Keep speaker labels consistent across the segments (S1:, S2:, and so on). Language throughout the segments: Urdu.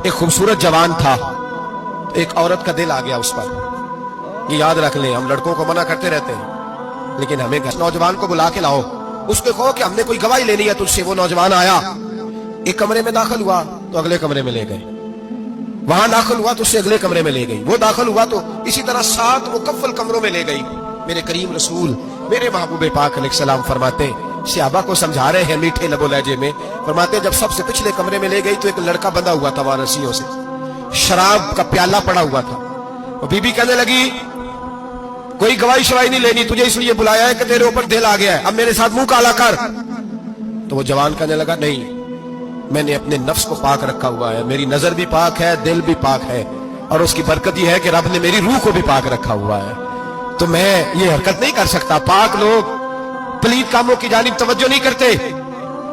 S1: ایک خوبصورت جوان تھا، ایک عورت کا دل آ گیا اس پر. یہ یاد رکھ لیں، ہم لڑکوں کو منع کرتے رہتے ہیں، لیکن ہمیں نوجوان کو بلا کے لاؤ، اس کو کہو کہ ہم نے کوئی گواہی لینی ہے تجھ سے. وہ نوجوان آیا، ایک کمرے میں داخل ہوا تو اگلے کمرے میں لے گئے، وہاں داخل ہوا تو اس سے اگلے کمرے میں لے گئی، وہ داخل ہوا تو اسی طرح 7 مکفل کمروں میں لے گئی. میرے کریم رسول، میرے محبوب پاک علیہ السلام فرماتے، صحابہ کو سمجھا رہے ہیں میٹھے لب و لہجے میں، فرماتے جب سب سے پچھلے کمرے میں لے گئی تو ایک لڑکا بندھا ہوا تھا وہاں رسیوں سے، شراب کا پیالہ پڑا ہوا تھا. اور بی بی کہنے لگی کوئی گواہی شواہی نہیں لینی، تجھے اس لیے بلایا ہے کہ تیرے اوپر دل آ گیا ہے، اب میرے ساتھ منہ کالا کر. تو وہ جوان کہنے لگا نہیں، میں نے اپنے نفس کو پاک رکھا ہوا ہے، میری نظر بھی پاک ہے، دل بھی پاک ہے، اور اس کی برکت یہ ہے کہ رب نے میری روح کو بھی پاک رکھا ہوا ہے، تو میں یہ حرکت نہیں کر سکتا. پاک لوگ پلید کاموں کی جانب توجہ نہیں کرتے،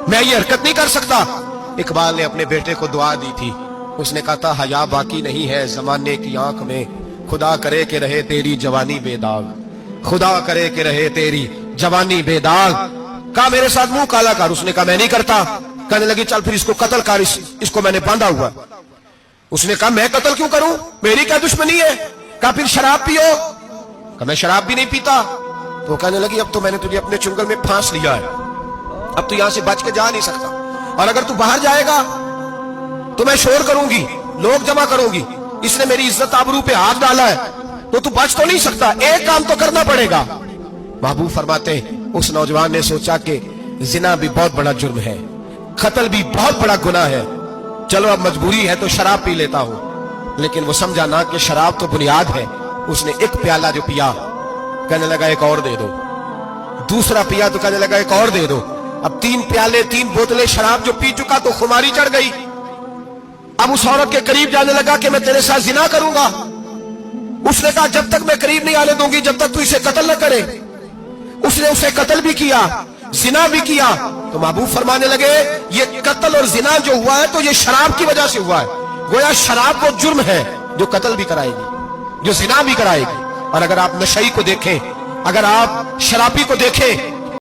S1: میں یہ حرکت نہیں کر سکتا. اقبال نے اپنے بیٹے کو دعا دی تھی، اس نے کہا تھا حیا باقی نہیں ہے زمانے کی آنکھ میں، خدا کرے کہ رہے تیری جوانی بے داغ، خدا کرے کہ رہے تیری جوانی بے داغ. کہا میرے ساتھ منہ کالا کر، اس نے کہا میں نہیں کرتا. کہنے لگی چل پھر اس کو قتل کر، اس کو میں نے باندھا ہوا. اس نے کہا میں قتل کیوں کروں، میری کیا دشمنی ہے. کہا پھر شراب پیو. کہا میں شراب بھی نہیں پیتا. تو کہنے لگی اب تو میں نے تجھے اپنے چنگل میں پھانس لیا ہے، اب تو یہاں سے بچ کے جا نہیں سکتا، اور اگر تو باہر جائے گا تو میں شور کروں گی، لوگ جمع کروں گی، اس نے میری عزت آبرو پہ ہاتھ ڈالا ہے، تو بچ تو نہیں سکتا، ایک کام تو کرنا پڑے گا. محبوب فرماتے اس نوجوان نے سوچا کہ زنا بھی بہت بڑا جرم ہے، قتل بھی بہت بڑا گناہ ہے، چلو اب مجبوری ہے تو شراب پی لیتا ہوں. لیکن وہ سمجھا نہ کہ شراب تو بنیاد ہے. اس نے ایک پیالہ جو پیا، کہنے لگا ایک اور دے دو. دوسرا پیا تو کہنے لگا ایک اور دے دو. اب 3 پیالے 3 بوتلیں شراب جو پی چکا تو خماری چڑھ گئی. اب اس عورت کے قریب جانے لگا کہ میں تیرے ساتھ زنا کروں گا. اس نے کہا جب تک میں قریب نہیں آنے دوں گی جب تک تو اسے قتل نہ کرے. اس نے اسے قتل بھی کیا، زنا بھی کیا. تو محبوب فرمانے لگے یہ قتل اور زنا جو ہوا ہے تو یہ شراب کی وجہ سے ہوا ہے. گویا شراب وہ جرم ہے جو قتل بھی کرائے گی، جو زنا بھی کرائے گی. اور اگر آپ نشئی کو دیکھیں، اگر آپ شرابی کو دیکھیں